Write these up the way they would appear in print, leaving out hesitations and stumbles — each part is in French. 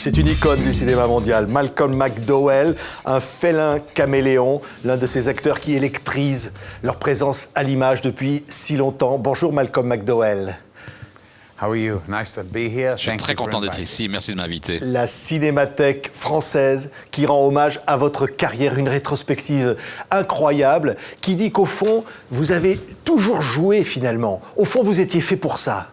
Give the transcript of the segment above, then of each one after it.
C'est une icône du cinéma mondial, Malcolm McDowell, un félin caméléon, l'un de ces acteurs qui électrisent leur présence à l'image depuis si longtemps. Bonjour Malcolm McDowell. How are you? Nice to be here. Je suis très content d'être ici, merci de m'inviter. La Cinémathèque française qui rend hommage à votre carrière, une rétrospective incroyable qui dit qu'au fond, vous avez toujours joué finalement. Au fond, vous étiez fait pour ça.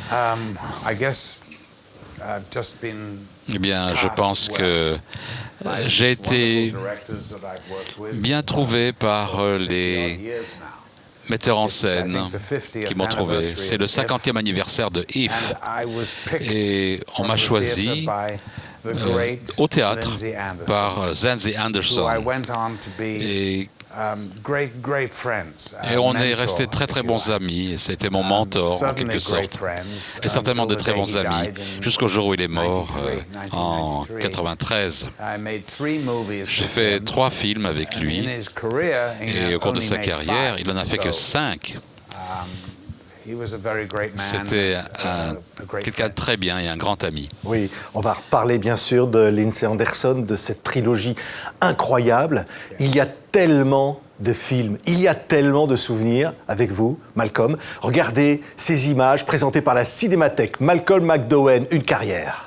I guess I've just been Eh bien, je pense que j'ai été bien trouvé par les metteurs en scène qui m'ont trouvé. C'est le 50e anniversaire de If et on m'a choisi au théâtre par Zanzi Anderson. Et on est restés très très bons amis. C'était mon mentor en quelque sorte. Et certainement de très bons amis jusqu'au jour où il est mort en 93. J'ai fait 3 films avec lui et au cours de sa carrière, il n'en a fait que 5. C'était quelqu'un de très bien et un grand ami. Oui, on va reparler bien sûr de Lindsay Anderson, de cette trilogie incroyable. Il y a tellement de films, il y a tellement de souvenirs avec vous, Malcolm. Regardez ces images présentées par la Cinémathèque. Malcolm McDowell, une carrière.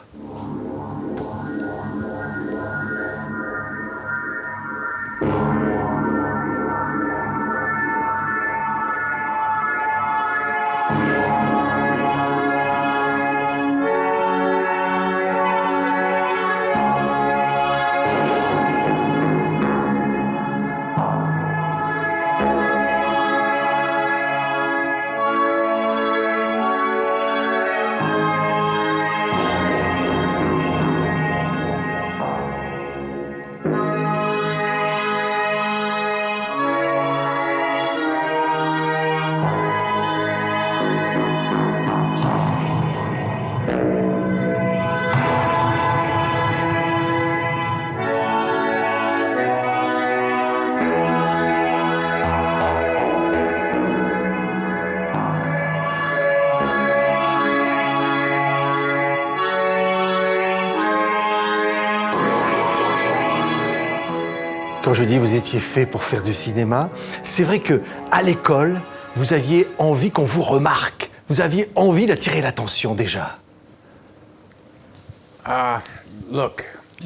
Quand je dis vous étiez fait pour faire du cinéma, c'est vrai que à l'école, vous aviez envie qu'on vous remarque. Vous aviez envie d'attirer l'attention déjà.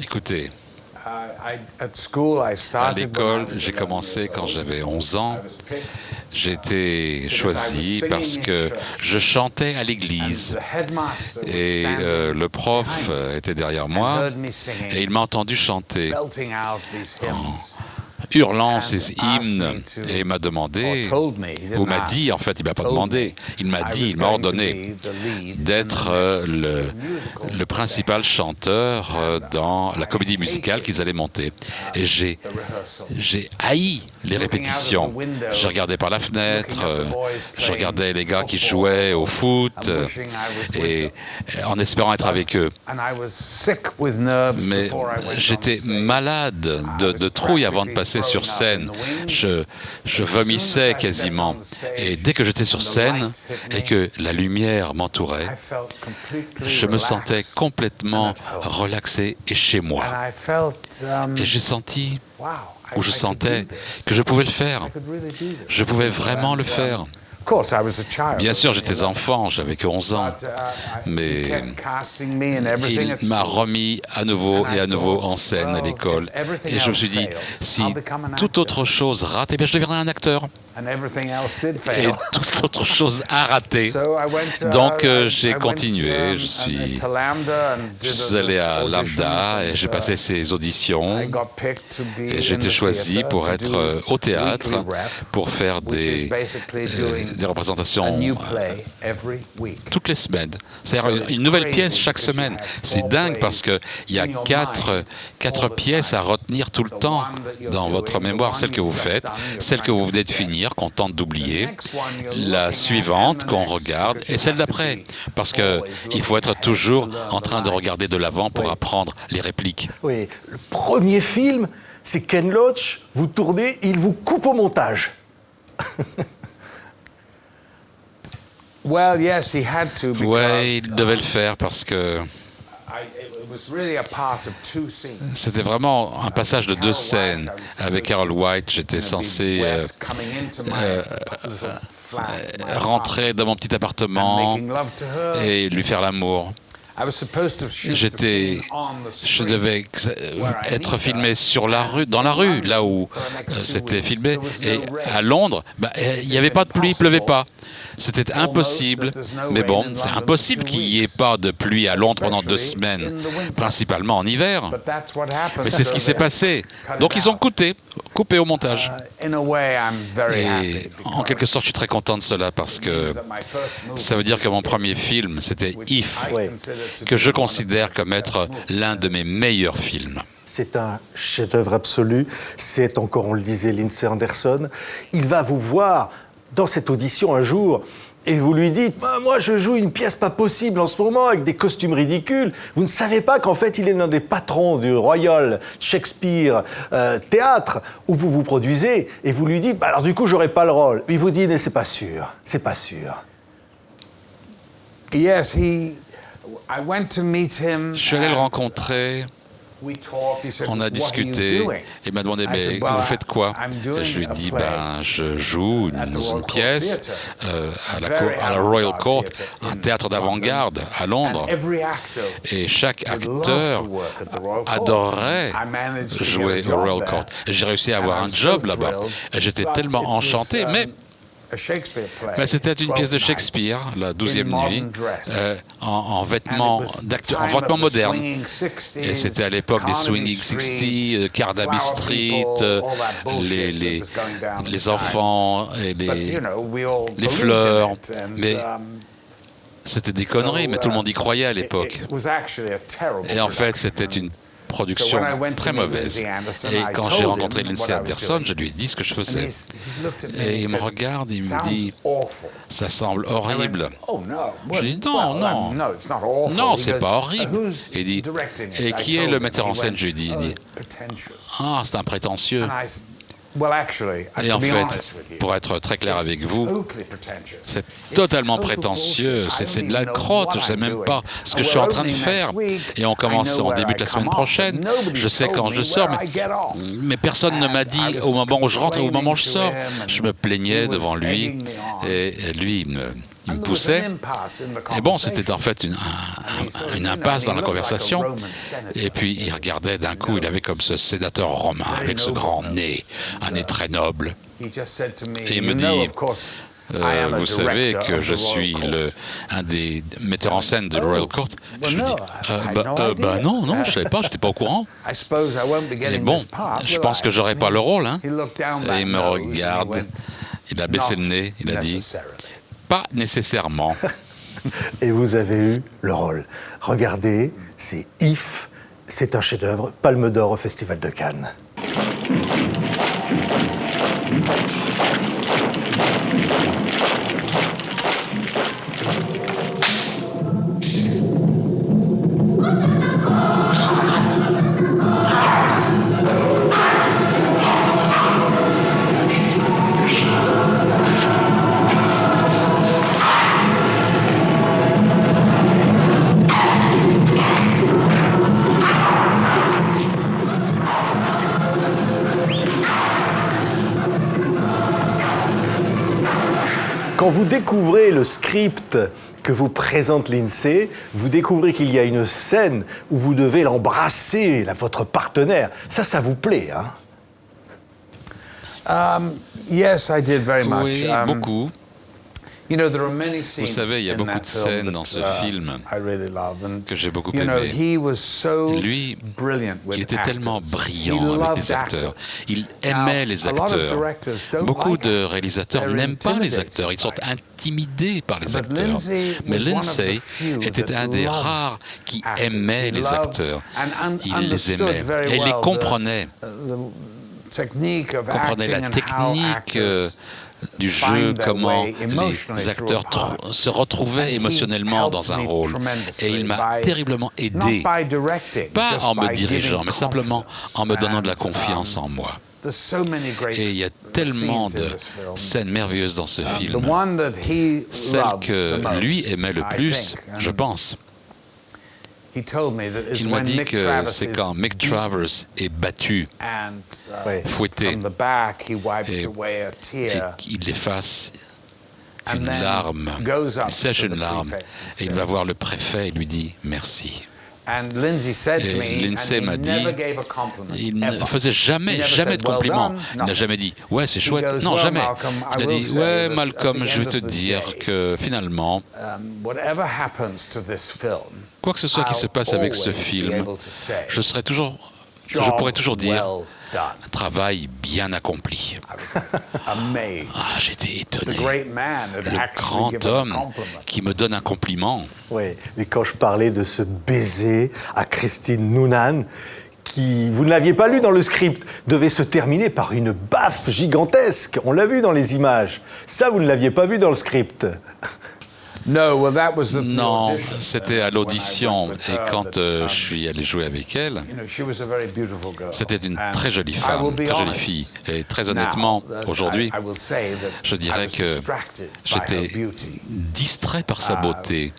Écoutez, à l'école, j'ai commencé quand j'avais 11 ans. J'ai été choisi parce que je chantais à l'église. Et le prof était derrière moi et il m'a entendu chanter en hurlant ces hymnes et m'a demandé, ou m'a dit, en fait, il m'a pas demandé, il m'a dit, il m'a ordonné d'être le principal chanteur dans la comédie musicale qu'ils allaient monter. Et j'ai haï les répétitions. Je regardais par la fenêtre, je regardais les gars qui jouaient au foot, et en espérant être avec eux. Mais j'étais malade de trouille avant de passer sur scène. Je vomissais quasiment. Et dès que j'étais sur scène et que la lumière m'entourait, je me sentais complètement relaxé et chez moi. Et j'ai senti, ou je sentais, que je pouvais le faire. Je pouvais vraiment le faire. Bien sûr, j'étais enfant, j'avais que 11 ans, mais il m'a remis à nouveau et à nouveau en scène à l'école. Et je me suis dit, si toute autre chose rate, eh bien je deviendrai un acteur. Et toute autre chose a raté. Donc j'ai continué, je suis allé à Lambda et j'ai passé ces auditions. Et j'ai été choisi pour être au théâtre, pour faire des représentations toutes les semaines. C'est-à-dire une nouvelle pièce chaque semaine. C'est dingue parce qu'il y a quatre pièces à retenir tout le temps dans votre mémoire. Celle que vous faites, celle que vous venez de finir, qu'on tente d'oublier, la suivante qu'on regarde et celle d'après. Parce qu'il faut être toujours en train de regarder de l'avant pour apprendre les répliques. Oui, le premier film, c'est Ken Loach, vous tournez, il vous coupe au montage. Well, yes, he had to because Ouais, il devait le faire parce que it was really a part of two scenes. c'était vraiment un passage de 2 scènes. Avec Harold White, j'étais censé Coming into my little flat, rentrer dans mon petit appartement making love to her. et lui faire l'amour. I was supposed to shoot the J'étais, scene on the je street. devais être filmé sur la rue, dans la rue, là où c'était filmé. Et à Londres, il n'y avait pas de pluie, il ne pleuvait pas. C'était impossible. Mais bon, c'est impossible qu'il n'y ait pas de pluie à Londres pendant 2 semaines, principalement en hiver. But that's what happened. Mais c'est ce qui s'est passé. Donc ils ont coupé au montage. In a way, I'm very Et happy. en quelque sorte, je suis très content de cela parce que ça veut dire que mon premier film, c'était If, que je considère comme être l'un de mes meilleurs films. C'est un chef-d'œuvre absolu. C'est encore, on le disait, Lindsay Anderson. Il va vous voir dans cette audition un jour et vous lui dites bah, « Moi, je joue une pièce pas possible en ce moment avec des costumes ridicules. » Vous ne savez pas qu'en fait, il est l'un des patrons du Royal Shakespeare Théâtre où vous vous produisez et vous lui dites bah, « Alors du coup, j'aurai pas le rôle. » Il vous dit « Mais c'est pas sûr, c'est pas sûr. » Yes, I went to meet him. Je suis allé le and rencontrer, we talked. He said, on a "What are you discuté, doing?" et il m'a demandé I mais said, vous "Well, faites quoi ?» I'm doing Et je lui ai dit a play je joue at the dans Royal une Court pièce Theatre. à la Royal Court, Theatre un in théâtre d'avant-garde à Londres. And every actor Et chaque would love acteur to work at the Royal Court. adorait I managed to get a jouer au job Royal there. Court. Et j'ai réussi à avoir And un I'm job so là-bas. thrilled. Et j'étais But tellement it was, enchanté, mais a Shakespeare play, c'était une pièce de Twelfth Night, Shakespeare, la 12e in nuit, modern dress. en And vêtements it was the d'acteurs, time en vêtements of the modernes. swinging 60s, Et c'était à l'époque des Carnaby Swinging Street, 60, Carnaby Flower Street, People, all that bullshit les, that les, was going down at the les time. enfants et But, les, you know, we all les believed fleurs. in it, and, Mais c'était des conneries, mais tout le monde y croyait à l'époque. It was actually a terrible Et en fait, production. c'était une production très mauvaise. Et quand j'ai rencontré Lindsay Anderson, je lui ai dit ce que je faisais. Et il me regarde, il me dit « Ça semble horrible. » Je lui dis « Non, non, non, c'est pas horrible. » Il dit « Et qui est le metteur en scène ?» Je lui dis « Ah, c'est un prétentieux. » Et en fait, pour être très clair avec vous, c'est totalement prétentieux, c'est de la crotte, je ne sais même pas ce que je suis en train de faire. Et on commence en début de la semaine prochaine, je sais quand je sors, mais personne ne m'a dit au moment où je rentre et au moment où je sors. Je me plaignais devant lui, et lui, il me poussait. Et bon, c'était en fait une impasse dans la conversation. Et puis il regardait d'un coup, il avait comme ce sénateur romain avec ce grand nez, un nez très noble. Et il me dit, vous savez que je suis un des metteurs en scène de Royal Court. Je lui dis, non, je ne savais pas, je n'étais pas au courant. Et bon, je pense que j'aurais pas le rôle. Hein. Et il me regarde, il a baissé le nez, il a dit, pas nécessairement. Et vous avez eu le rôle. Regardez, c'est If, c'est un chef-d'œuvre, Palme d'Or au Festival de Cannes. Quand vous découvrez le script que vous présente Lindsay, vous découvrez qu'il y a une scène où vous devez l'embrasser, votre partenaire. Ça vous plaît, hein? Yes, I did very much. Oui, beaucoup. You know, there are many scenes Vous savez, il y a beaucoup de scènes dans ce film que j'ai beaucoup aimé. Lui, il était tellement brillant avec les acteurs. Il aimait les acteurs. Beaucoup de réalisateurs n'aiment pas les acteurs. Ils sont intimidés par les acteurs. Mais Lindsay était un des rares qui aimait les acteurs. Il les aimait et il les comprenait. Comprenait la technique du jeu, comment les acteurs se retrouvaient émotionnellement dans un rôle. Et il m'a terriblement aidé, pas en me dirigeant, mais simplement en me donnant de la confiance en moi. Et il y a tellement de scènes merveilleuses dans ce film. Celle que lui aimait le plus, je pense, il m'a dit que c'est quand Mick Travers est battu, fouetté, et qu'il efface une larme, il sèche une larme, et il va voir le préfet et lui dit merci. Et Lindsay m'a dit, il ne faisait jamais de compliments. Il n'a jamais dit, ouais, c'est chouette. Non, jamais. Il a dit, ouais, Malcolm, je vais te dire que finalement, quoi que ce soit qui se passe avec ce film, je pourrais toujours dire, un travail bien accompli. J'étais étonné. Le grand homme qui me donne un compliment. Oui, et quand je parlais de ce baiser à Christine Noonan, qui, vous ne l'aviez pas lu dans le script, devait se terminer par une baffe gigantesque. On l'a vu dans les images. Ça, vous ne l'aviez pas vu dans le script. Non, c'était à l'audition. Et quand je suis allé jouer avec elle, c'était une très jolie femme, très jolie fille. Et très honnêtement, aujourd'hui, je dirais que j'étais distrait par sa beauté.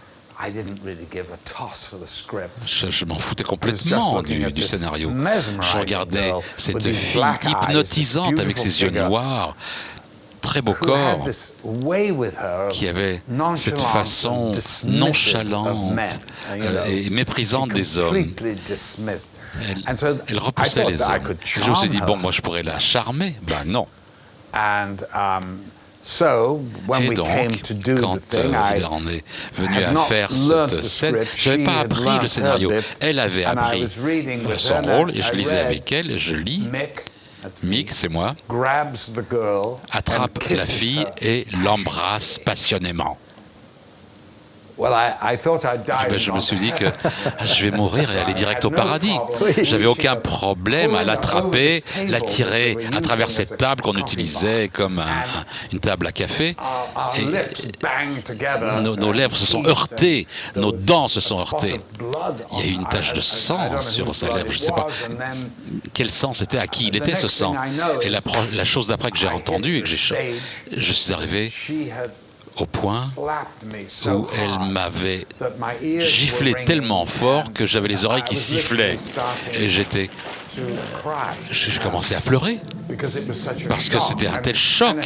Je m'en foutais complètement du scénario. Je regardais cette fille hypnotisante avec ses yeux noirs, très beau corps, qui avait cette façon nonchalante et méprisante des hommes. Elle repoussait les hommes. Et je me suis dit, bon, moi je pourrais la charmer. Ben non. Et donc, quand il en est venu à faire cette scène, je n'avais pas appris le scénario. Elle avait appris son rôle et je lisais avec elle, et je lis. Mick, c'est moi, attrape la fille et l'embrasse passionnément. Je me suis dit que je vais mourir et aller direct au paradis. J'avais aucun problème à l'attraper, l'attirer à travers cette table qu'on utilisait comme une table à café. Et nos lèvres se sont heurtées, nos dents se sont heurtées. Il y a eu une tache de sang sur sa lèvre. Je ne sais pas quel sang c'était, à qui il était ce sang. Et la chose d'après que j'ai entendue et que je suis arrivé au point où elle m'avait giflé tellement fort que j'avais les oreilles qui sifflaient. Et je commençais à pleurer, parce que c'était un tel choc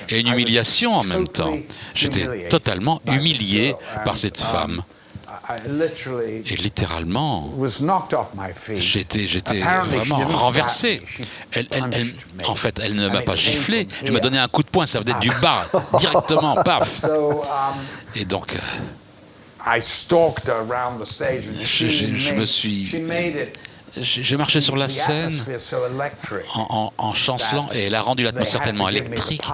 et une humiliation en même temps. J'étais totalement humilié par cette femme. Et littéralement, j'étais vraiment renversé. En fait, elle ne m'a pas giflé, elle m'a donné un coup de poing, ça venait du bas, directement, paf. Et donc, j'ai marché sur la scène en chancelant, et elle a rendu l'atmosphère tellement électrique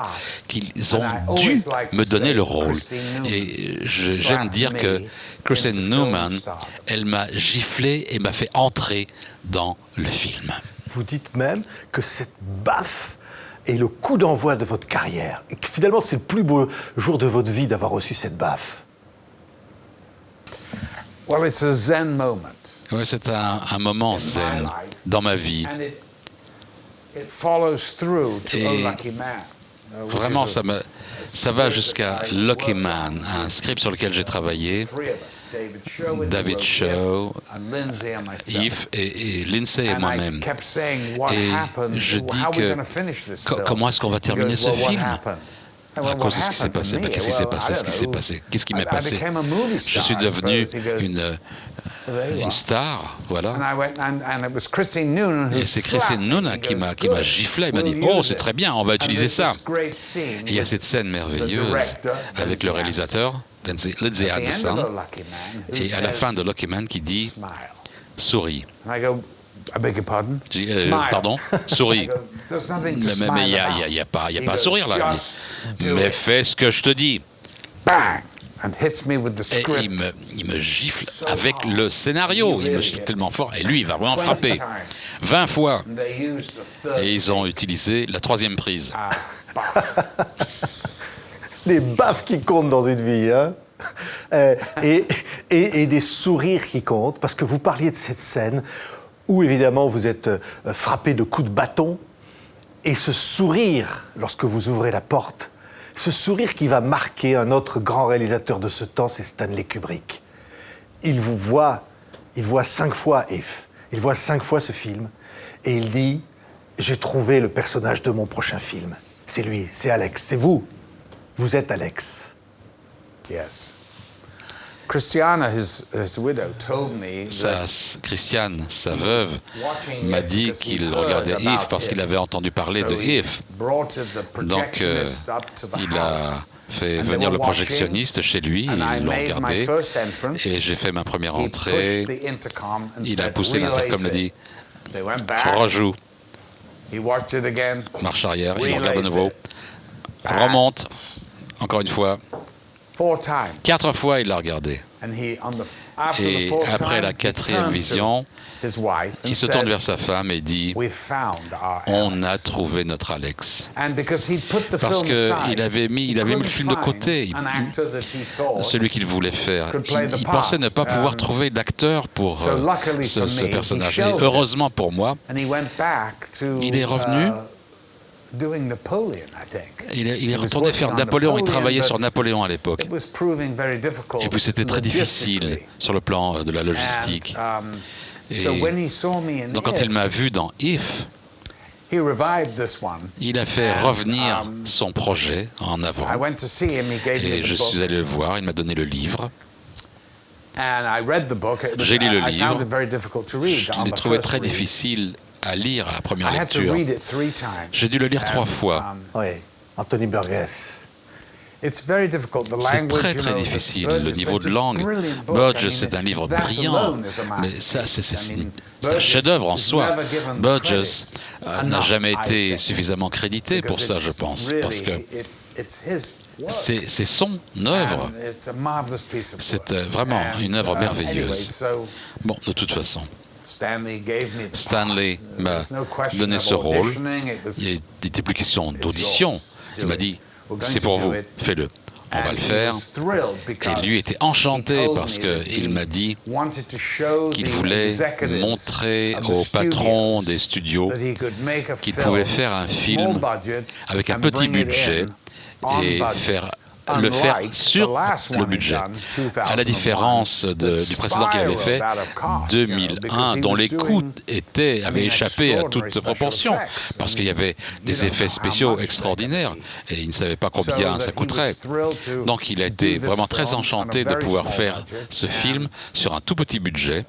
qu'ils ont dû me donner le rôle. Et j'aime dire que Christine Noonan, elle m'a giflé et m'a fait entrer dans le film. Vous dites même que cette baffe est le coup d'envoi de votre carrière, et que finalement c'est le plus beau jour de votre vie d'avoir reçu cette baffe. Well, it's a zen moment. Oui, c'est un moment zen dans ma vie. Et vraiment, ça va jusqu'à Lucky Man, un script sur lequel j'ai travaillé. David Shaw, Yves et Lindsay et moi-même. Et je dis que comment est-ce qu'on va terminer ce film ? À cause de ce qui s'est passé. Mais qu'est-ce qui s'est passé? Qu'est-ce qui m'est passé? Je suis devenu une star, voilà. Et c'est Christine Noonan qui m'a giflé. Elle m'a dit, oh, c'est très bien, on va utiliser ça. Et il y a cette scène merveilleuse avec le réalisateur, Lindsay Anderson, et à la fin de Lucky Man qui dit, souris. Pardon, souris. Mais il n'y a pas à sourire là. Mais fais ce que je te dis. Et il me gifle avec le scénario. Il me gifle tellement fort. Et lui, il va vraiment frapper. 20 fois. Et ils ont utilisé la 3e prise. Les baffes qui comptent dans une vie, hein. Et des sourires qui comptent. Parce que vous parliez de cette scène où, évidemment, vous êtes frappé de coups de bâton. Et ce sourire, lorsque vous ouvrez la porte, ce sourire qui va marquer un autre grand réalisateur de ce temps, c'est Stanley Kubrick. Il voit 5 fois If, il voit 5 fois ce film, et il dit « J'ai trouvé le personnage de mon prochain film. C'est lui, c'est Alex, c'est vous. Vous êtes Alex. » Yes. Christiana, his widow, told me Christiane, sa veuve, m'a dit qu'il regardait If parce qu'il avait entendu parler de If. Donc, il a fait venir le projectionniste chez lui, ils l'ont regardé, et j'ai fait ma première entrée. Il a poussé l'intercom, il a dit « Rejoue ». Marche arrière, il regarde de nouveau. Remonte, encore une fois. 4 fois, il l'a regardé. Et après la 4e vision, il se tourne vers sa femme et dit « On a trouvé notre Alex ». Parce qu'il avait mis le film de côté, celui qu'il voulait faire. Il pensait ne pas pouvoir trouver l'acteur pour ce personnage. Et heureusement pour moi, il est revenu. Il est retourné faire Napoléon, il travaillait sur Napoléon à l'époque. Et puis c'était très difficile sur le plan de la logistique. Et donc quand il m'a vu dans If, il a fait revenir son projet en avant. Et je suis allé le voir, il m'a donné le livre. J'ai lu le livre. Je l'ai trouvé très difficile à lire à la première lecture. J'ai dû le lire 3 fois. Oui, Anthony Burgess. C'est très très difficile, le niveau de langue. Burgess, c'est un livre brillant, mais ça, c'est un chef-d'œuvre en soi. Burgess n'a jamais été suffisamment crédité pour ça, je pense, parce que c'est son œuvre. C'est vraiment une œuvre merveilleuse. Bon, de toute façon. Stanley m'a donné ce rôle. Il n'était plus question d'audition. Il m'a dit, c'est pour vous, fais-le. On va le faire. Et lui était enchanté parce qu'il m'a dit qu'il voulait montrer au patron des studios qu'il pouvait faire un film avec un petit budget et le faire sur le budget. À la différence du précédent qu'il avait fait, 2001, dont les coûts avaient échappé à toute proportion, parce qu'il y avait des effets spéciaux extraordinaires, et il ne savait pas combien ça coûterait. Donc il a été vraiment très enchanté de pouvoir faire ce film sur un tout petit budget.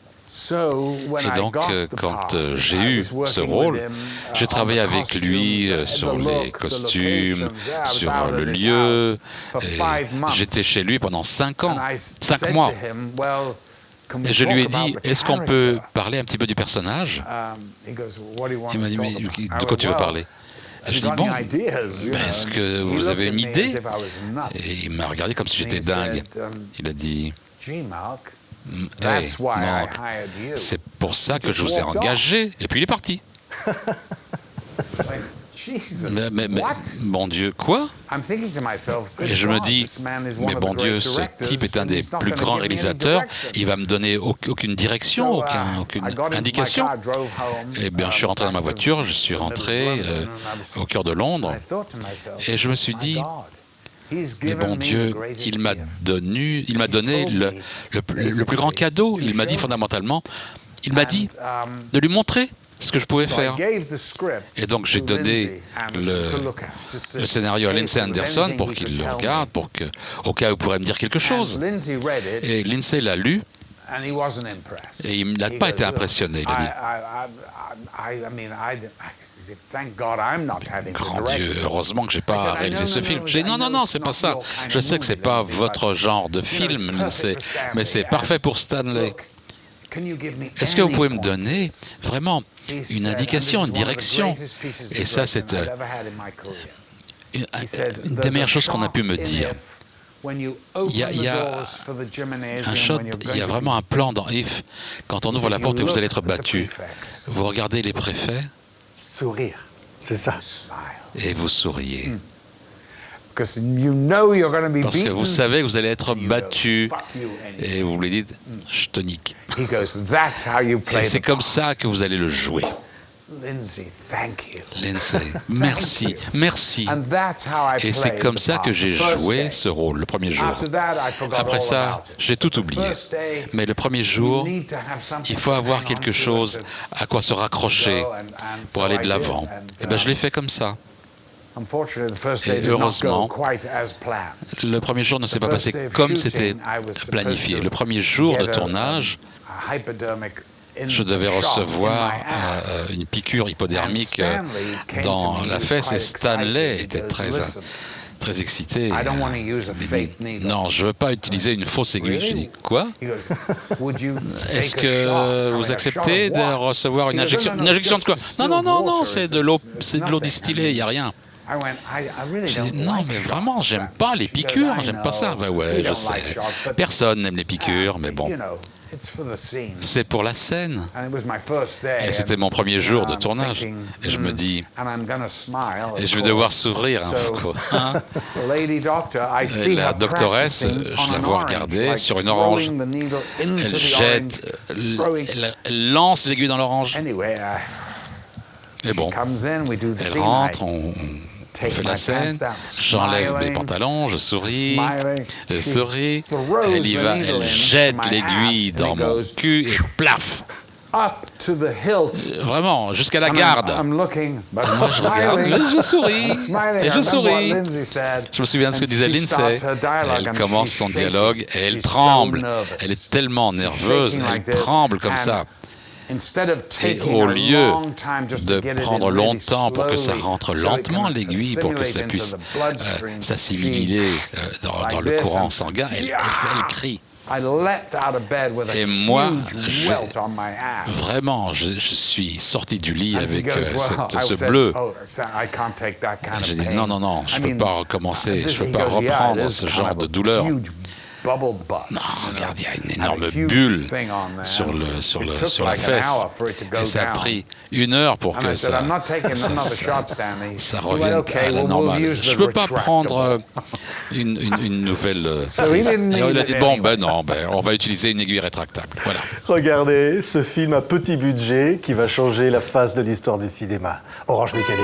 Et donc, quand j'ai eu ce rôle, j'ai travaillé avec lui sur les costumes, sur le lieu. J'étais chez lui pendant 5 ans, 5 mois. Et je lui ai dit, est-ce qu'on peut parler un petit peu du personnage? Il m'a dit, mais de quoi tu veux parler? Et je dis, bon, est-ce que vous avez une idée? Et il m'a regardé comme si j'étais dingue. Il a dit... Hey, Mark, c'est pour ça que je vous ai engagé. Et puis il est parti. mais bon Dieu, quoi? Et je me dis, mais bon Dieu, ce type est un des plus grands réalisateurs. Il va me donner aucune direction, aucune indication. Eh bien, je suis rentré dans ma voiture, je suis rentré au cœur de Londres. Et je me suis dit... Mais bon Dieu, il m'a donné le plus grand cadeau. Il m'a dit fondamentalement, il m'a dit de lui montrer ce que je pouvais faire. Et donc j'ai donné le scénario à Lindsay Anderson pour qu'il le regarde, au cas où il pourrait me dire quelque chose. Et Lindsay l'a lu. Et il n'a pas été impressionné. Il a dit... Grand Dieu, heureusement que je n'ai pas réalisé ce film. J'ai dit non, c'est pas ça. Je sais que c'est pas votre genre de film, mais c'est parfait pour Stanley. Est-ce que vous pouvez me donner vraiment une indication, une direction? Et ça, c'est une des meilleures choses qu'on a pu me dire. Il y a un shot, il y a vraiment un plan dans If. Quand on ouvre la porte et vous allez être battu, vous regardez les préfets. Sourire, c'est ça. Et vous souriez. Parce que vous savez que vous allez être battu et vous lui dites, je te nique. Et c'est comme ça que vous allez le jouer. Lindsay, merci, merci. Et c'est comme ça que j'ai joué ce rôle, le premier jour. Après ça, j'ai tout oublié. Mais le premier jour, il faut avoir quelque chose à quoi se raccrocher pour aller de l'avant. Et bien, je l'ai fait comme ça. Et heureusement, le premier jour ne s'est pas passé comme c'était planifié. Le premier jour de tournage, je devais recevoir une piqûre hypodermique dans la fesse et Stanley était très excité. Non, je ne veux pas utiliser une fausse aiguille. Je dis, quoi? Est-ce que vous acceptez de recevoir une injection? Une injection de quoi? Non, non, non, non, c'est de l'eau distillée, il n'y a rien. J'ai dit, non, mais vraiment, j'aime pas les piqûres, j'aime pas ça. Ben ouais, je sais. Personne n'aime les piqûres, mais bon. C'est pour la scène. Et c'était mon premier jour de tournage. Et je me dis, et je vais devoir sourire. Hein. Et la doctoresse, je la vois regarder sur une orange. Elle jette, elle lance l'aiguille dans l'orange. Et bon, elle rentre, on fait la scène, j'enlève mes pantalons, je souris, elle y va, elle jette l'aiguille dans mon cul et plaf! Vraiment, jusqu'à la garde. Moi, je regarde, je souris, et je souris. Je me souviens de ce que disait Lindsay. Elle commence son dialogue et elle tremble. Elle est tellement nerveuse, elle tremble comme ça. Et au lieu de prendre longtemps pour que ça rentre lentement l'aiguille, pour que ça puisse s'assimiler dans le courant sanguin, elle crie. Et moi, vraiment, je suis sorti du lit avec ce bleu. J'ai dit non, non, non, je ne peux pas recommencer, je ne peux pas reprendre ce genre de douleur. Non, regarde, il y a une énorme bulle sur la fesse. Et ça a pris 1 heure pour que ça revienne à la normale. Je ne peux pas prendre une nouvelle prise. Et il a dit, bon, non, on va utiliser une aiguille rétractable. Voilà. Regardez, ce film à petit budget qui va changer la face de l'histoire du cinéma. Orange Mécanique.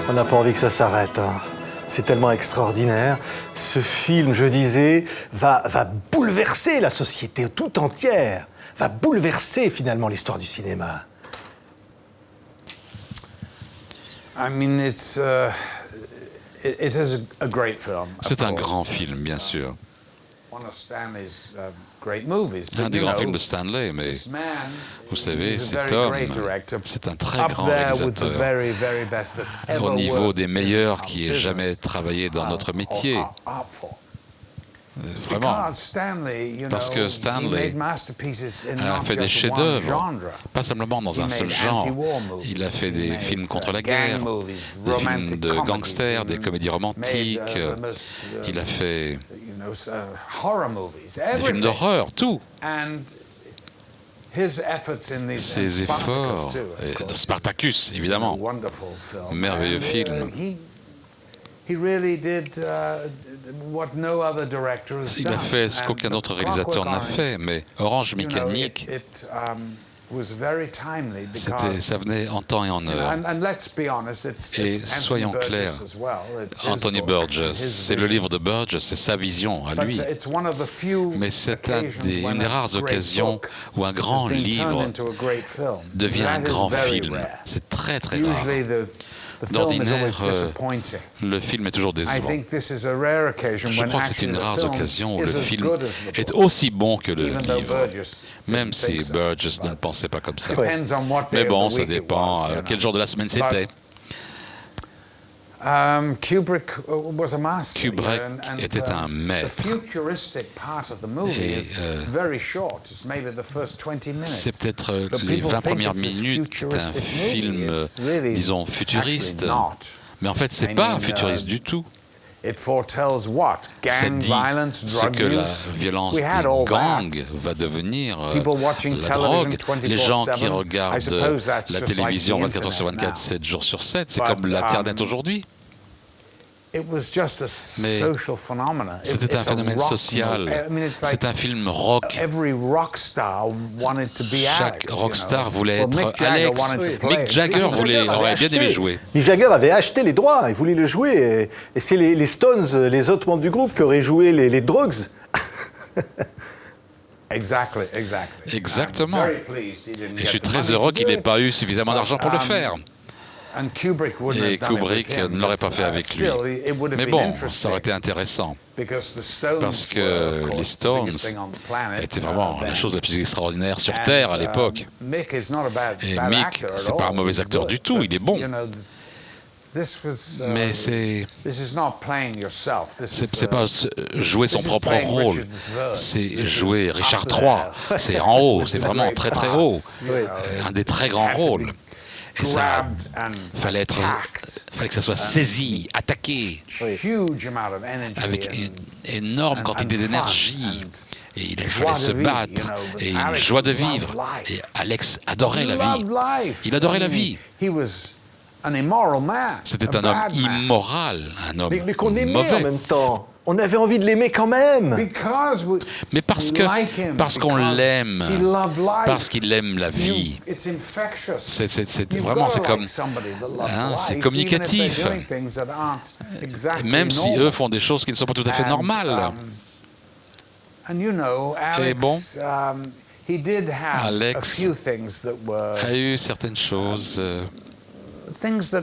On n'a pas envie que ça s'arrête. Hein. C'est tellement extraordinaire. Ce film, je disais, va bouleverser la société tout entière, va bouleverser finalement l'histoire du cinéma. C'est un grand film, bien sûr. Un des grands films de Stanley, mais vous savez, cet homme, c'est un très grand réalisateur, au niveau des meilleurs qui aient jamais travaillé dans notre métier. Vraiment. Parce que Stanley a fait des chefs-d'œuvre, pas simplement dans un seul genre. Il a fait des films contre la guerre, des films de gangsters, des comédies romantiques. Il a fait des films d'horreur, tout. Ses efforts, et Spartacus, évidemment, merveilleux film. Il a fait ce qu'aucun autre réalisateur n'a fait, mais Orange Mécanique, ça venait en temps et en heure. Et soyons clairs, Anthony Burgess, c'est le livre de Burgess, c'est sa vision à lui. Mais c'est une des rares occasions où un grand livre devient un grand film. C'est très, très rare. D'ordinaire, le film est toujours décevant. Je crois que c'est une rare occasion où le film est aussi bon que le livre, même si Burgess ne le pensait pas comme ça. Mais bon, ça dépend quel jour de la semaine c'était. Kubrick était un maître. Et c'est peut-être les 20 premières minutes d'un film, disons, futuriste. Mais en fait, c'est pas futuriste du tout. Ça dit ce que la violence des gangs va devenir, la drogue. Les gens qui regardent la télévision 24 heures sur 24, 7 jours sur 7, c'est comme l'Internet aujourd'hui. Mais c'était un phénomène social. C'est un film rock. Chaque rockstar voulait être Alex. Mick Jagger aurait bien aimé jouer. Mick Jagger avait acheté les droits, il voulait le jouer. Et c'est les Stones, les autres membres du groupe, qui auraient joué les Drugs. Exactement. Et je suis très heureux qu'il n'ait pas eu suffisamment d'argent pour le faire. Et Kubrick ne l'aurait pas fait avec lui. Mais bon, ça aurait été intéressant. Parce que les Stones étaient vraiment la chose la plus extraordinaire sur Terre à l'époque. Et Mick, c'est pas un mauvais acteur du tout, il est bon. Mais c'est pas jouer son propre rôle, c'est jouer Richard III. C'est en haut, c'est vraiment très très haut. Un des très grands rôles. Et ça, fallait que ça soit saisi, attaqué, avec une énorme quantité d'énergie. Et il fallait se battre, et une joie de vivre. Et Alex adorait la vie. Il adorait la vie. C'était un homme immoral, un homme mais qu'on aimait mauvais. En même temps. On avait envie de l'aimer quand même. Mais parce qu'on l'aime, parce qu'il aime la vie. C'est comme, c'est communicatif. Même si eux font des choses qui ne sont pas tout à fait normales. Et bon, Alex a eu certaines choses qui n'étaient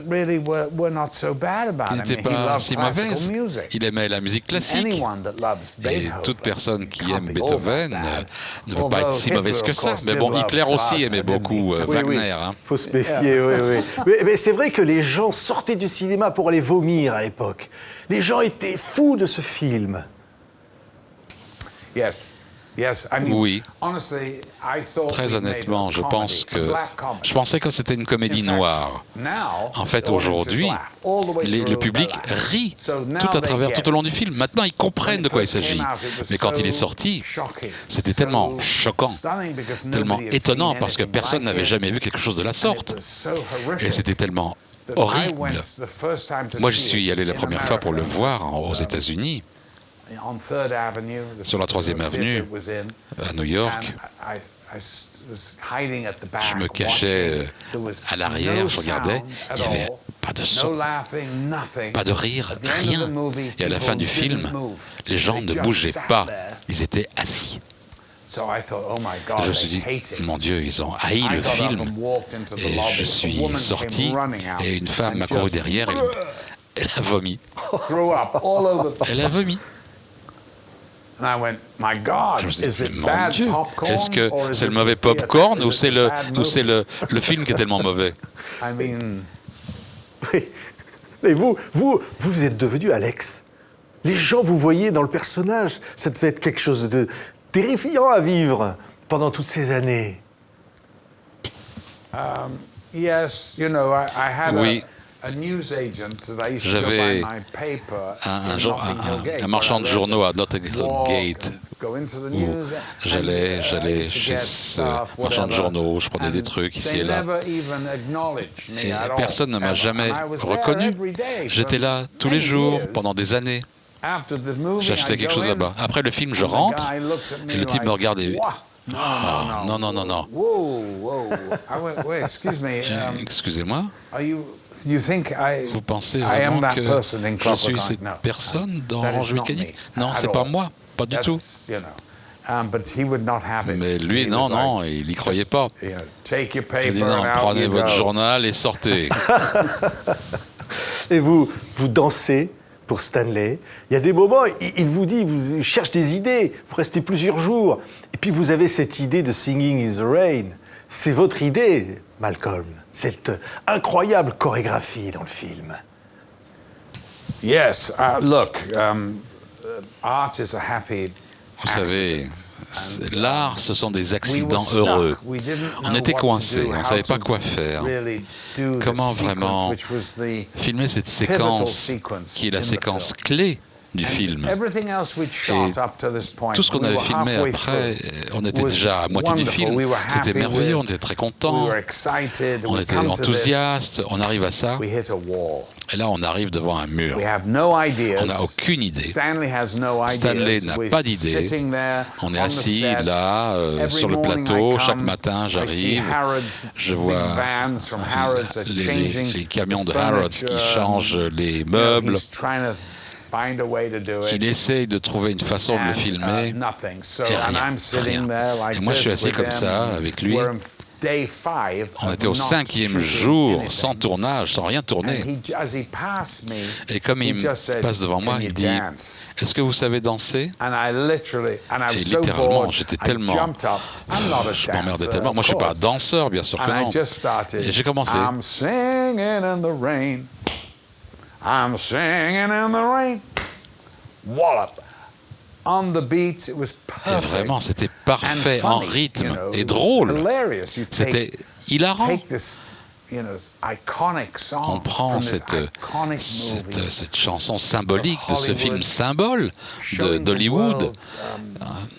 pas si mauvaises. Il aimait la musique classique. Et toute personne qui aime Beethoven ne peut pas être si mauvaise que ça. Mais bon, Hitler aussi aimait beaucoup Wagner. Il faut se méfier, oui. Mais c'est vrai que les gens sortaient du cinéma pour aller vomir à l'époque. Les gens étaient fous de ce film. Oui. Très honnêtement, je pensais que c'était une comédie noire. En fait, aujourd'hui, le public rit tout à travers, tout au long du film. Maintenant, ils comprennent de quoi il s'agit. Mais quand il est sorti, c'était tellement choquant, tellement étonnant, parce que personne n'avait jamais vu quelque chose de la sorte. Et c'était tellement horrible. Moi, j'y suis allé la première fois pour le voir aux États-Unis. Sur la 3e avenue, à New York. Je me cachais à l'arrière, je regardais, il n'y avait pas de son, pas de rire, rien. Et à la fin du film, les gens ne bougeaient pas, ils étaient assis. Je me suis dit, mon Dieu, ils ont haï le film. Et je suis sorti, et une femme m'a couru derrière, et elle a vomi. Elle a vomi. Je me suis dit, mon Dieu, est-ce que c'est le mauvais popcorn ou c'est le film qui est tellement mauvais? Oui. Mais vous êtes devenu Alex. Les gens vous voyaient dans le personnage. Ça devait être quelque chose de terrifiant à vivre pendant toutes ces années. Oui. J'avais un marchand de journaux à Notting Gate où j'allais chez ce marchand de journaux, je prenais des trucs ici et là. Et personne ne m'a jamais reconnu. J'étais là tous les jours, pendant des années. J'achetais quelque chose là-bas. Après le film, je rentre et le type me regarde et... Oh, non. Excusez-moi. Vous pensez vraiment que je suis cette personne dans Orange Mécanique? Non, c'est pas moi, pas du tout. Mais lui, non, il n'y croyait pas. Il dit non, prenez votre journal et sortez. Et vous dansez pour Stanley. Il y a des moments, il vous dit, vous cherche des idées, vous restez plusieurs jours. Et puis vous avez cette idée de Singing in the Rain. C'est votre idée, Malcolm. Cette incroyable chorégraphie dans le film. Yes, look, art is a happy Vous savez, accident. l'art, ce sont des We were accidents stuck. heureux. We didn't On know était what to coincés, do, on ne how savait pas to quoi faire. really do the Comment sequence, vraiment which was the filmer cette pivotal séquence sequence qui est la in the séquence film. clé du And film. everything else we'd shot up to this point, Tout ce qu'on we avait were filmé halfway après, through, on était was déjà à moitié du wonderful. film. We were C'était happy merveilleux, on with- était très We contents, were excited. on We était come to this. enthousiastes, on arrive à ça, We hit a wall. et là on arrive devant un mur. We have no ideas. On n'a aucune idée. Stanley has no ideas. Stanley n'a We're pas d'idée. sitting there On est on the assis set. là, Every sur le morning plateau, I chaque come, matin I see j'arrive, Harrods, je big vois vans from Harrods are changing les camions de the Harrods qui furniture, changent les you know, meubles. he's trying to find a way to do it. Il essaye de trouver une façon de le And, filmer. nothing. So, et and rien, I'm sitting rien. there like Et moi, je suis this assis with comme him. ça, avec lui. We're on day 5 On of était au not 5e shooting jour, anything. sans tournage, sans rien And tourner. as he passed me, Et comme he il just said, passe devant moi, "Can il you dit dance?" « Est-ce que vous savez danser ?» And I Et was so littéralement, bored, j'étais I tellement... jumped up. I'm not a Je m'emmerdais dancer, tellement. Moi, je ne suis of pas un course. danseur, bien sûr que And I non. just started. Et j'ai commencé. I'm singing in the rain. I'm singing in the rain. Wallop. On the beats, it was Et perfect. vraiment, c'était And parfait, en funny, rythme you know, et it was drôle. hilarious. You C'était hilarant. take this, you know, iconic song On prend from this cette, iconic movie, cette chanson symbolique de ce Hollywood, film symbole showing the d'Hollywood world,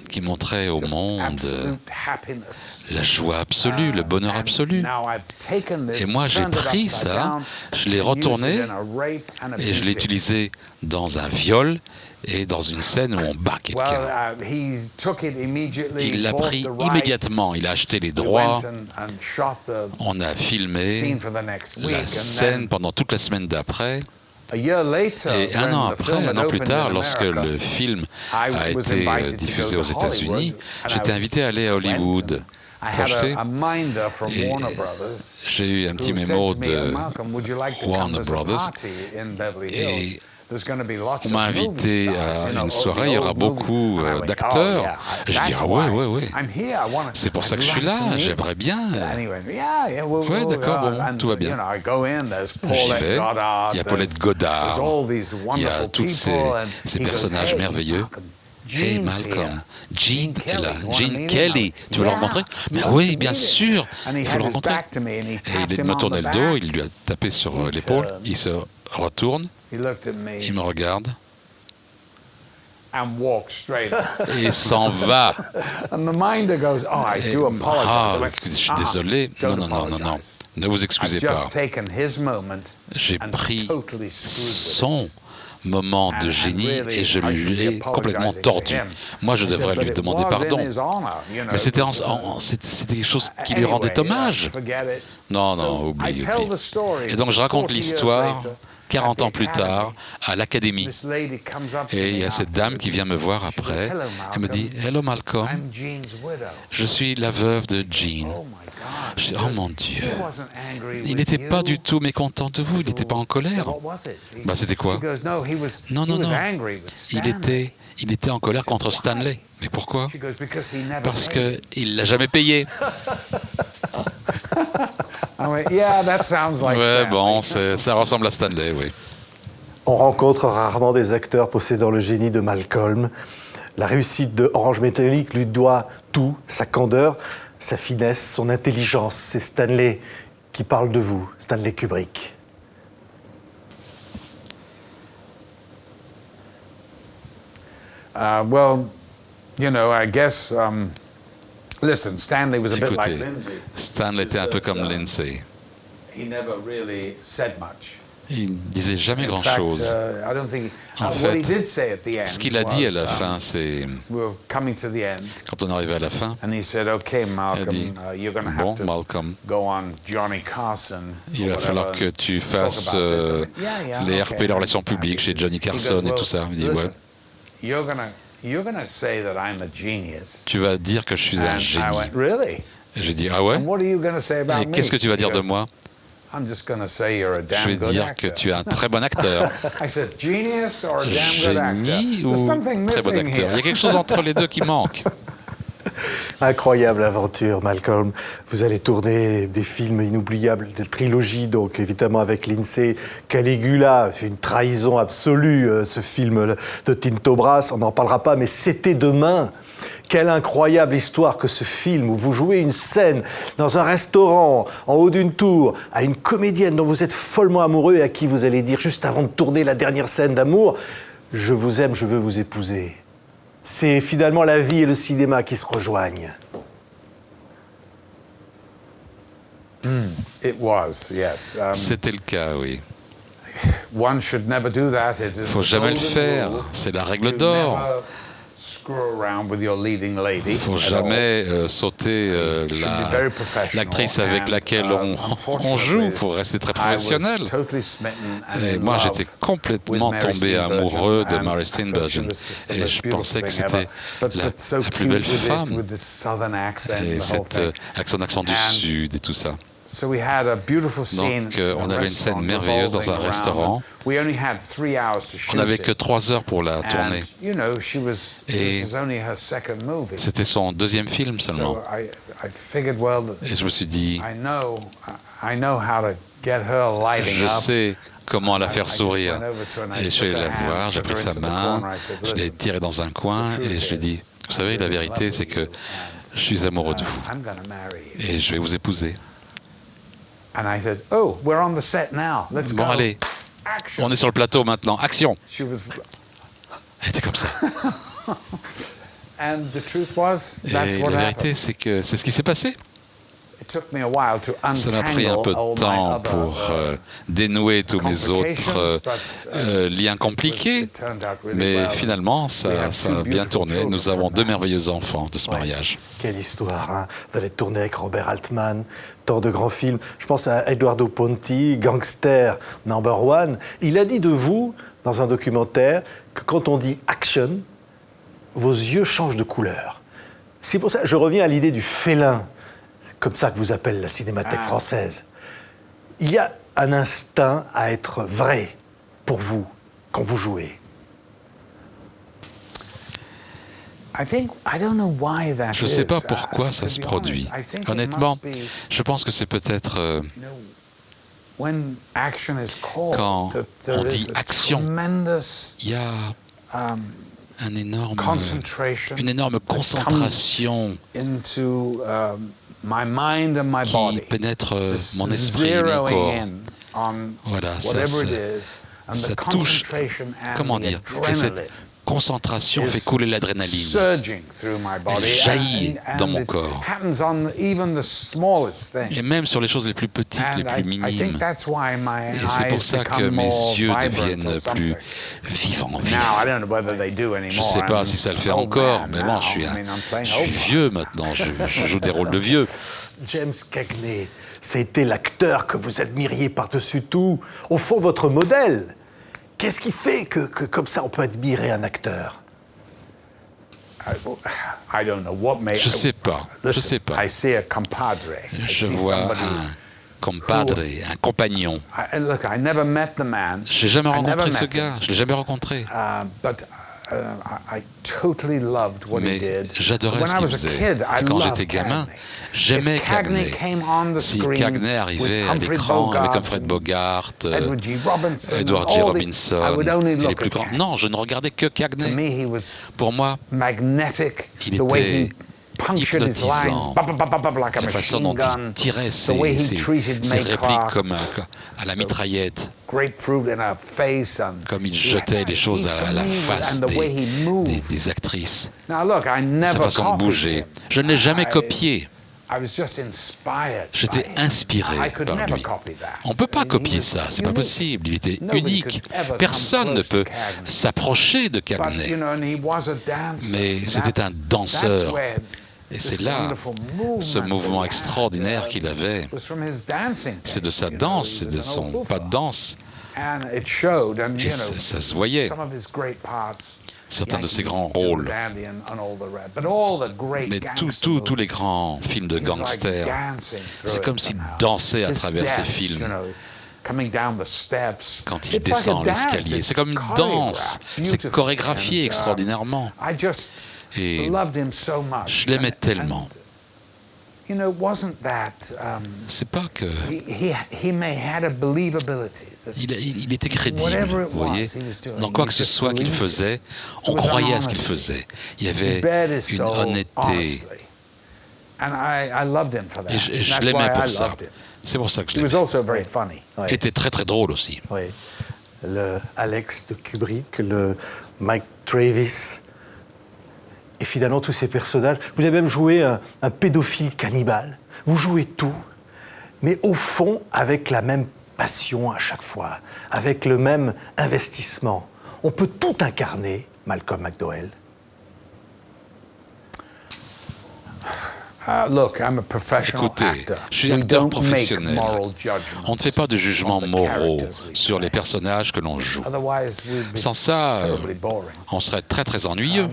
qui montrait au just monde absolute happiness. la joie absolue, le bonheur And absolu. now I've taken this, Et moi, j'ai turned it pris upside ça, down, je l'ai and used retourné it in a rape and a et je l'ai beating. utilisé dans un viol et dans une scène où on bat quelqu'un. Well, he took it immediately, Il l'a bought pris the rights. immédiatement, il a acheté les We droits, went and shot the on a filmé scene for the next week, la and scène then pendant toute la semaine d'après. a year later, Et un when an the après, film un had an plus opened tard, in lorsque America, le film I a was été invited to diffusé go aux to États-Unis, Hollywood, and j'étais I invité à aller à went, Hollywood. and I Quand had j'étais, a minder from et Warner Brothers j'ai eu un petit who said mémo to me, de Malcolm, would you like to come Warner to the Brothers. party in Beverly Et Hills? There's going to be lots on of m'a movie invité stars, à you know, une the soirée, il y aura old beaucoup movies. And I went, d'acteurs. oh, yeah, Et j'ai dit, that's ah ouais, why ouais, ouais. I'm here. I wanna- C'est pour ça que I'd je suis love to là, meet j'aimerais bien. And he went, yeah, Ouais, d'accord, bon, and, tout va bien. You know, I go in, there's J'y Paulette vais, Goddard, il y a Paulette there's Goddard, all these il y a wonderful tous ces people, and he goes, personnages hey, merveilleux. Malcolm, Hey Gene's Malcolm, here. Gene est là, Kelly, you wanna Gene meet him? Kelly, tu veux le Yeah, rencontrer? I'd Mais love oui, to bien meet him. sûr, And he il faut had le his rencontrer. back to me, and he Et tapped il him me on tournait the le dos, back. il lui a tapé sur He l'épaule, turned. il se retourne, He looked at me il me regarde and walked straight up. et s'en va. And the minder goes, oh, I Et- do apologize. ah, I'm like, je suis désolé. Non, don't non, non, non, non. apologize. Ne vous I've excusez pas. just taken his moment J'ai and pris totally screwed son with it. moment de And génie really, et je I should be l'ai complètement apologizing to tordu. him. Moi, je I said, devrais but lui it demander was pardon. in his honor, you know, Mais c'était it was, c'était quelque chose qui lui rendait anyway, hommage. forget it. Non, non, So, oublie, I tell oublie. the story Et donc, je raconte 40 years l'histoire later, 40 at ans the plus Academy. tard à l'Académie. This lady comes up to Et il y me a cette dame afterwards. qui vient me voir She goes, après. "Hello, Elle me dit Malcolm. Hello Malcolm, I'm Jean's widow." je suis la veuve de Jean. Oh my God. Je dis Oh mon Dieu. He wasn't angry Il with n'était pas you. du tout mécontent de vous, il n'était pas en colère. What was it? Bah, c'était quoi? She goes, "No, he was, Non, he non, was non. angry with Stanley." Il était en colère contre Stanley. Mais pourquoi? She goes, "Because he never Parce paid." qu'il ne l'a jamais payé. I went, "Yeah, that sounds like Ouais, Stanley." bon, ça ressemble à Stanley, oui. On rencontre rarement des acteurs possédant le génie de Malcolm. La réussite de Orange Métallique lui doit tout, sa candeur, sa finesse, son intelligence. C'est Stanley qui parle de vous, Stanley Kubrick. Well, you know, I guess. Listen, Stanley was a bit like Écoutez, Lindsay. Stanley était un peu comme Lindsay. He never really said much. Il ne disait jamais In fact, grand-chose. I don't think. En What he fait, did say at the end. Ce qu'il a dit à la was, fin, c'est we were coming to the end, quand on arrivait à la fin, and he said, "Okay, il a Malcolm, dit you're going to Bon, have to Malcolm, go on Johnny Carson." il va falloir que tu fasses les RP, les relations publiques chez Johnny Carson et tout ça. Il dit Ouais, You're gonna say that I'm a genius. tu vas dire que je suis un And I génie. went, really? Et j'ai dit Ah ouais? And what are you gonna say about Et me? qu'est-ce que tu vas He dire de goes, moi? I'm just going to say you're a Je damn vais good dire que actor. tu es un très bon acteur. I said, genius or a damn good Génie actor? ou There's something très bon missing acteur. Il y a here. quelque chose entre les deux qui manque. Incroyable aventure, Malcolm. Vous allez tourner des films inoubliables, des trilogies, donc évidemment avec Lindsay. Caligula, c'est une trahison absolue, ce film de Tinto Brass. On n'en parlera pas, mais C'était demain. Quelle incroyable histoire que ce film où vous jouez une scène dans un restaurant, en haut d'une tour, à une comédienne dont vous êtes follement amoureux et à qui vous allez dire juste avant de tourner la dernière scène d'amour, « Je vous aime, je veux vous épouser ». C'est finalement la vie et le cinéma qui se rejoignent. It was, yes. C'était le cas, oui. One should never do that. It is Il ne faut the jamais le golden faire. rule. C'est la règle You d'or. never screw around with your leading lady. Il ne faut at jamais sauter all. You should be very professional. l'actrice avec And, laquelle on joue. Il faut rester très professionnel. I was totally smitten and Et in moi, love j'étais complètement with Mary tombé Steenburgen, amoureux de and Mary I thought she Steenburgen. was just the Et most je beautiful pensais que thing c'était ever. But la so plus cute belle with it, femme. with this southern accent Et and the whole thing. avec son accent du And Sud et tout ça. So we had a beautiful scene. Donc, on in a avait une scène restaurant merveilleuse dans un revolving restaurant. around. We only had 3 hours to shoot On n'avait que it. 3 heures pour la tourner. And, you know, this Et was only her second movie. c'était son deuxième film seulement. So I figured, well, Et je me suis dit, I know how to get her lighting je up. sais comment la faire I just sourire. went over to her and I Et je suis allé took la her hand, voir, j'ai took pris her sa into the main, corner. I said, je l'ai "Listen, tirée dans un coin the truth et je lui ai dit, is, vous savez, la I'm in vérité, love c'est with que you, je suis amoureux de and, vous I'm gonna marry you." et je vais vous épouser. And I said, "Oh, we're on the set now. Let's Bon, go." allez, Action. on est sur le plateau maintenant, action. She was, Elle était comme ça. and the truth was, Et that's la what vérité, happened. c'est que c'est ce qui s'est passé. It took me a while to Ça m'a pris un peu untangle all de my temps other, pour dénouer tous mes autres liens compliqués, it turned out really mais well. finalement, We ça have a two bien beautiful tourné. children Nous avons from 2 that. merveilleux enfants de ce Ouais. mariage. Quelle histoire, hein. Vous allez tourner avec Robert Altman, tant de grands films. Je pense à Eduardo Ponti, Gangster #1. Il a dit de vous, dans un documentaire, que quand on dit action, vos yeux changent de couleur. C'est pour ça que je reviens à l'idée du félin, comme ça que vous appelle la Cinémathèque française. Il y a un instinct à être vrai pour vous quand vous jouez. Je ne sais pas pourquoi ça se produit. Honnêtement, je pense que c'est peut-être quand on dit action, il y a une énorme concentration qui pénètre mon esprit et mon corps. Voilà, ça touche, comment dire, et cette concentration fait couler l'adrénaline. Elle jaillit dans mon corps. Et même sur les choses les plus petites, les plus minimes. Et c'est pour ça que mes yeux deviennent plus vivants, vifs. Je ne sais pas si ça le fait encore, mais bon, je suis vieux maintenant, je joue des rôles de vieux. James Cagney, c'était l'acteur que vous admiriez par-dessus tout. Au fond, votre modèle. Qu'est-ce qui fait que comme ça, on peut admirer un acteur? Je ne sais pas, je sais pas. Je vois un compadre, un compagnon. Je n'ai jamais rencontré ce gars, je ne l'ai jamais rencontré. Mais j'adorais ce qu'il faisait. Et quand j'étais gamin, j'aimais Cagney. Si Cagney arrivait à l'écran avec un Fred Bogart, Edward G. Robinson, et les plus grands... Non, je ne regardais que Cagney. Pour moi, il était hypnotisant. La façon dont il tirait ses répliques comme à la mitraillette, comme il jetait les choses à la face des actrices, sa façon de bouger. Je ne l'ai jamais copié. J'étais inspiré par lui. On ne peut pas copier ça, c'est pas possible. Il était unique. Personne ne peut s'approcher de Cagney. Mais c'était un danseur. Et c'est là, ce mouvement extraordinaire qu'il avait, c'est de sa danse, c'est de son pas de danse. Et ça se voyait. certains de ses grands rôles. Mais tous les grands films de gangsters, c'est comme s'il dansait à travers ces films. Quand il descend l'escalier, c'est comme une danse, c'est chorégraphié extraordinairement. Et je l'aimais tellement. C'est pas que... Il était crédible, vous voyez. Dans quoi que ce soit qu'il faisait, on croyait à ce qu'il faisait. Il y avait une honnêteté. Et je l'aimais pour ça. C'est pour ça que je l'aimais. Il était très très drôle aussi. Oui. Le Alex de Kubrick, le Mike Travis, et finalement tous ces personnages. Vous avez même joué un pédophile cannibale. Vous jouez tout, mais au fond avec la même passion à chaque fois, avec le même investissement. On peut tout incarner, Malcolm McDowell. Écoutez, je suis acteur professionnel. On ne fait pas de jugements moraux sur les personnages que l'on joue. Sans ça, on serait très très ennuyeux.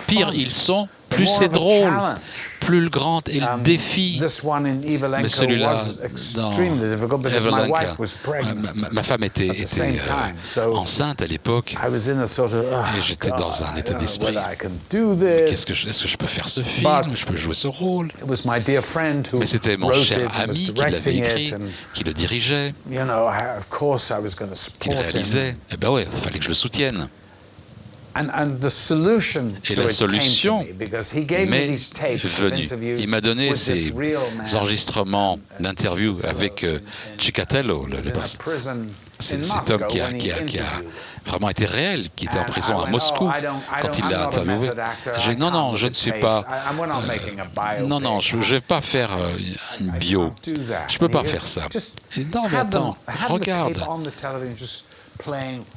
Pire ils sont, plus c'est drôle, plus le grand est le défi. Mais celui-là, dans Evelanka, ma femme était enceinte à l'époque et j'étais dans un état d'esprit. Est-ce que je peux faire ce film? Je peux jouer ce rôle? Mais c'était mon cher ami qui l'avait écrit, qui le dirigeait, qui le réalisait. Eh ben ouais, il fallait que je le soutienne. Et la solution m'est venue. Il m'a donné ces enregistrements d'interviews avec Cicatello, cet homme qui a vraiment été réel, qui était en prison à Moscou quand il l'a interviewé. J'ai dit non, je ne suis pas... non, je ne vais pas faire une bio. Je ne peux pas faire ça. Et non, mais attends, regarde.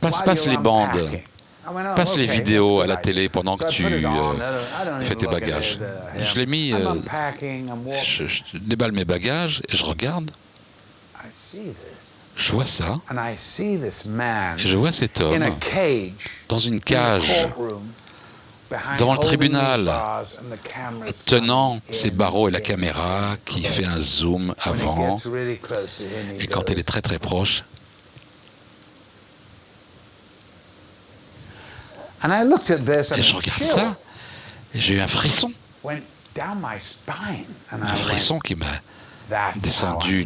Passe les bandes. Passe les vidéos à la télé pendant que tu fais tes bagages. Je l'ai mis, je déballe mes bagages et je regarde. Je vois ça. Et je vois cet homme dans une cage, devant le tribunal, tenant ses barreaux et la caméra qui fait un zoom avant. Et quand elle est très très proche, et je regarde ça, et j'ai eu un frisson. Un frisson qui m'a descendu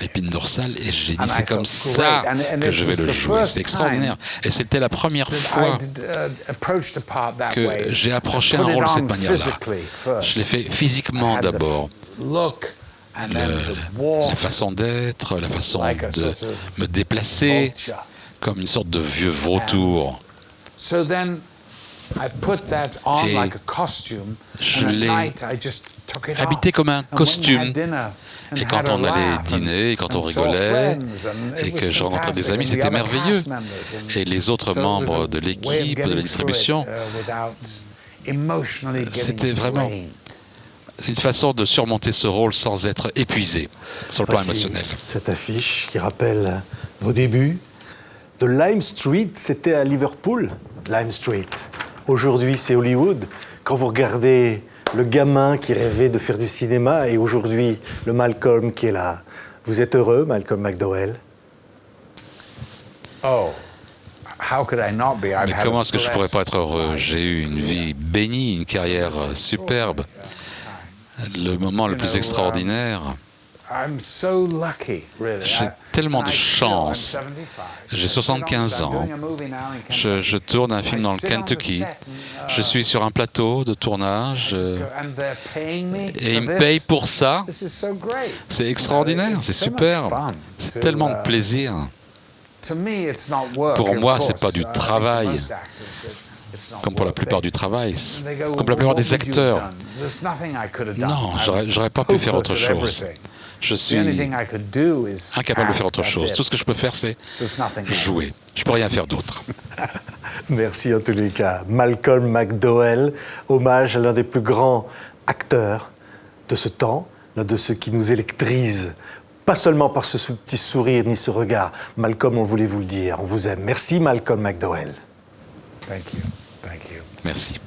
l'épine dorsale, et j'ai dit c'est comme ça que je vais le jouer. C'est extraordinaire. Et c'était la première fois que j'ai approché un rôle de cette manière-là. Je l'ai fait physiquement d'abord. La façon d'être, la façon de me déplacer, comme une sorte de vieux vautour. Et je l'ai habité comme un costume. Et quand on allait dîner, quand on rigolait, et que je rencontrais des amis, c'était merveilleux. Et les autres membres de l'équipe, de la distribution, c'était vraiment... C'est une façon de surmonter ce rôle sans être épuisé sur le plan émotionnel. Cette affiche qui rappelle vos débuts. De Lime Street, c'était à Liverpool, Lime Street. Aujourd'hui, c'est Hollywood. Quand vous regardez le gamin qui rêvait de faire du cinéma et aujourd'hui, le Malcolm qui est là, vous êtes heureux, Malcolm McDowell? Mais comment est-ce que je ne pourrais pas être heureux? J'ai eu une vie bénie, une carrière superbe. Le moment le plus extraordinaire... J'ai tellement de chance. J'ai 75 ans. Je tourne un film dans le Kentucky. Je suis sur un plateau de tournage. Et ils me payent pour ça. C'est extraordinaire, c'est super. C'est tellement de plaisir. Pour moi, ce n'est pas du travail. Comme pour la plupart du travail, comme pour la plupart des acteurs. Non, j'aurais pas pu faire autre chose. Je suis incapable de faire autre chose. Tout ce que je peux faire, c'est jouer. Je ne peux rien faire d'autre. Merci en tous les cas. Malcolm McDowell, hommage à l'un des plus grands acteurs de ce temps, l'un de ceux qui nous électrisent pas seulement par ce petit sourire ni ce regard. Malcolm, on voulait vous le dire, on vous aime. Merci Malcolm McDowell. Thank you. Thank you. Merci.